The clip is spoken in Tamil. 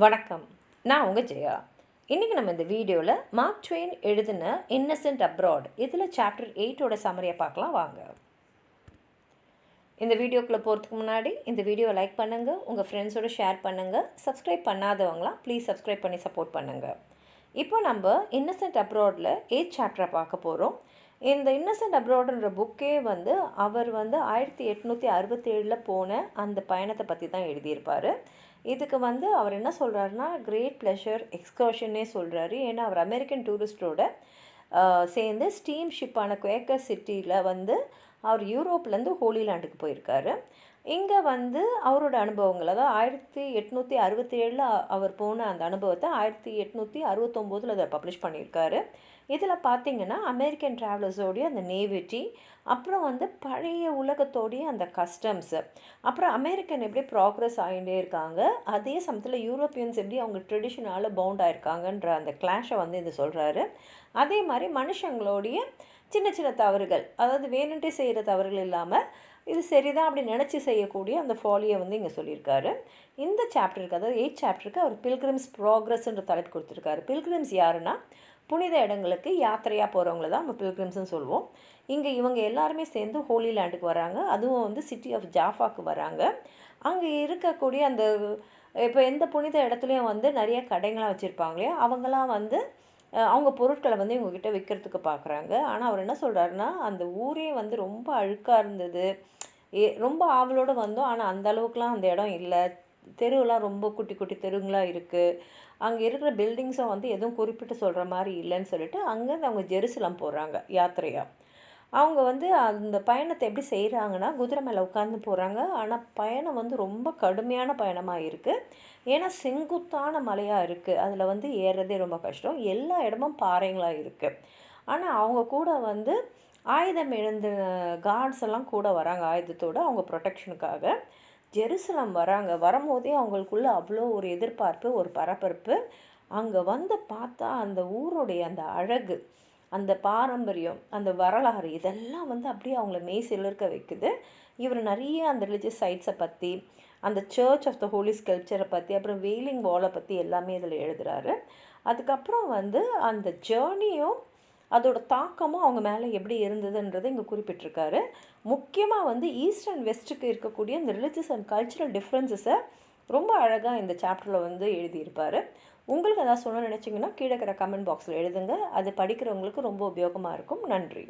வணக்கம். நான் உங்கள் ஜெயா. இன்றைக்கி நம்ம இந்த வீடியோவில் மார்க் ட்வெயின் எழுதின இன்னசென்ட் அப்ராட் இதில் சாப்டர் 8ஓட சம்மரியை பார்க்கலாம் வாங்க. இந்த வீடியோக்குள்ளே போகிறதுக்கு முன்னாடி இந்த வீடியோவை லைக் பண்ணுங்கள், உங்கள் ஃப்ரெண்ட்ஸோடு ஷேர் பண்ணுங்கள். சப்ஸ்கிரைப் பண்ணாதவங்களாம் ப்ளீஸ் சப்ஸ்கிரைப் பண்ணி சப்போர்ட் பண்ணுங்கள். இப்போ நம்ம இன்னசென்ட் அப்ராடில் 8th சாப்டரை பார்க்க போகிறோம். இந்த இன்னசென்ட் அப்ராடுன்ற புக்கே அவர் 1867 போன அந்த பயணத்தை பற்றி தான் எழுதியிருப்பார். இதுக்கு அவர் என்ன சொல்கிறாருன்னா கிரேட் ப்ளஷர் எக்ஸ்கர்ஷன்னே சொல்கிறாரு. ஏன்னா அவர் அமெரிக்கன் டூரிஸ்டோட சேர்ந்து ஸ்டீம் ஷிப்பான குவேக்கர் சிட்டியில் அவர் யூரோப்லேருந்து ஹோலி லேண்டுக்கு போயிருக்காரு. இங்கே அவரோட அனுபவங்கள், அதாவது 1867 அவர் போன அந்த அனுபவத்தை 1869 அதை பப்ளிஷ் பண்ணியிருக்காரு. இதில் பார்த்திங்கன்னா அமெரிக்கன் ட்ராவலர்ஸோடைய அந்த நேவிட்டி, அப்புறம் பழைய உலகத்தோடைய அந்த கஸ்டம்ஸு, அப்புறம் அமெரிக்கன் எப்படி ப்ராக்ரஸ் ஆகிட்டே இருக்காங்க, அதே சமயத்தில் யூரோப்பியன்ஸ் எப்படி அவங்க ட்ரெடிஷனால் பவுண்ட் ஆகிருக்காங்கன்ற அந்த கிளாஷை இது சொல்கிறாரு. அதே மாதிரி மனுஷங்களுடைய சின்ன சின்ன தவறுகள், அதாவது வேணுன்ட்டே செய்கிற தவறுகள் இல்லாமல் இது சரிதான் அப்படி நினச்சி செய்யக்கூடிய அந்த ஃபாலியை இங்கே சொல்லியிருக்காரு. இந்த சாப்டருக்கு, அதாவது 8th சாப்டருக்கு அவர் பில்கிரிம்ஸ் ப்ராக்ரஸ்ன்ற தலைப்பு கொடுத்துருக்காரு. பில்கிரிம்ஸ் யாருன்னா புனித இடங்களுக்கு யாத்திரையாக போகிறவங்கள தான் நம்ம பில்கிரிம்ஸ்னு சொல்லுவோம். இங்கே இவங்க எல்லாருமே சேர்ந்து ஹோலி லேண்டுக்கு வராங்க. அதுவும் சிட்டி ஆஃப் ஜாஃபாக்கு வராங்க. அங்கே இருக்கக்கூடிய அந்த இப்போ எந்த புனித இடத்துலையும் நிறைய கடைங்களாம் வச்சுருப்பாங்க இல்லையா, அவங்களாம் அவங்க பொருட்களை இவங்ககிட்ட விற்கிறதுக்கு பார்க்குறாங்க. ஆனால் அவர் என்ன சொல்கிறாருன்னா, அந்த ஊரே ரொம்ப அழுக்காக இருந்தது, ரொம்ப ஆவலோடு வந்தோம், ஆனால் அந்த அளவுக்குலாம் அந்த இடம் இல்லை, தெருவெலாம் ரொம்ப குட்டி குட்டி தெருங்களாக இருக்குது, அங்கே இருக்கிற பில்டிங்ஸும் எதுவும் குறிப்பிட்டு சொல்கிற மாதிரி இல்லைன்னு சொல்லிட்டு அங்கேருந்து அவங்க ஜெருசலம் போகிறாங்க யாத்திரையாக. அவங்க அந்த பயணத்தை எப்படி செய்கிறாங்கன்னா குதிரை மேலே உட்காந்து போகிறாங்க. ஆனால் பயணம் ரொம்ப கடுமையான பயணமாக இருக்குது. ஏன்னா செங்குத்தான மலையாக இருக்குது, அதில் ஏறுறதே ரொம்ப கஷ்டம், எல்லா இடமும் பாறைங்களாக இருக்குது. ஆனால் அவங்க கூட ஆயுதம் எழுந்த கார்ட்ஸ் எல்லாம் கூட வராங்க ஆயுதத்தோடு, அவங்க ப்ரொடெக்ஷனுக்காக ஜெருசலம் வராங்க. வரும்போதே அவங்களுக்குள்ள அவ்வளோ ஒரு எதிர்பார்ப்பு, ஒரு பரபரப்பு. அங்கே பார்த்தா அந்த ஊருடைய அந்த அழகு, அந்த பாரம்பரியம், அந்த வரலாறு, இதெல்லாம் அப்படியே அவங்கள மெய்சிலிர்க்க வைக்குது. இவர் நிறைய அந்த ரிலிஜியஸ் சைட்ஸை பற்றி, அந்த சர்ச் ஆஃப் த ஹோலி ஸ்கல்ப்சரை பற்றி, அப்புறம் வெயிலிங் வாலை பற்றி எல்லாமே இதில் எழுதுகிறாரு. அதுக்கப்புறம் அந்த ஜேர்னியும் அதோட தாக்கமும் அவங்க மேலே எப்படி இருந்ததுன்றதை இங்கே குறிப்பிட்டிருக்காரு. முக்கியமாக ஈஸ்ட் அண்ட் வெஸ்ட்டுக்கு இருக்கக்கூடிய இந்த ரிலிஜியஸ் அண்ட் கல்ச்சுரல் டிஃப்ரென்சஸை ரொம்ப அழகாக இந்த சாப்டரில் எழுதியிருப்பார். உங்களுக்கு எதாவது சொல்ல நினச்சிங்கன்னா கீழே இருக்கிற கமெண்ட் பாக்ஸில் எழுதுங்க. அது படிக்கிறவங்களுக்கு ரொம்ப உபயோகமாக இருக்கும். நன்றி.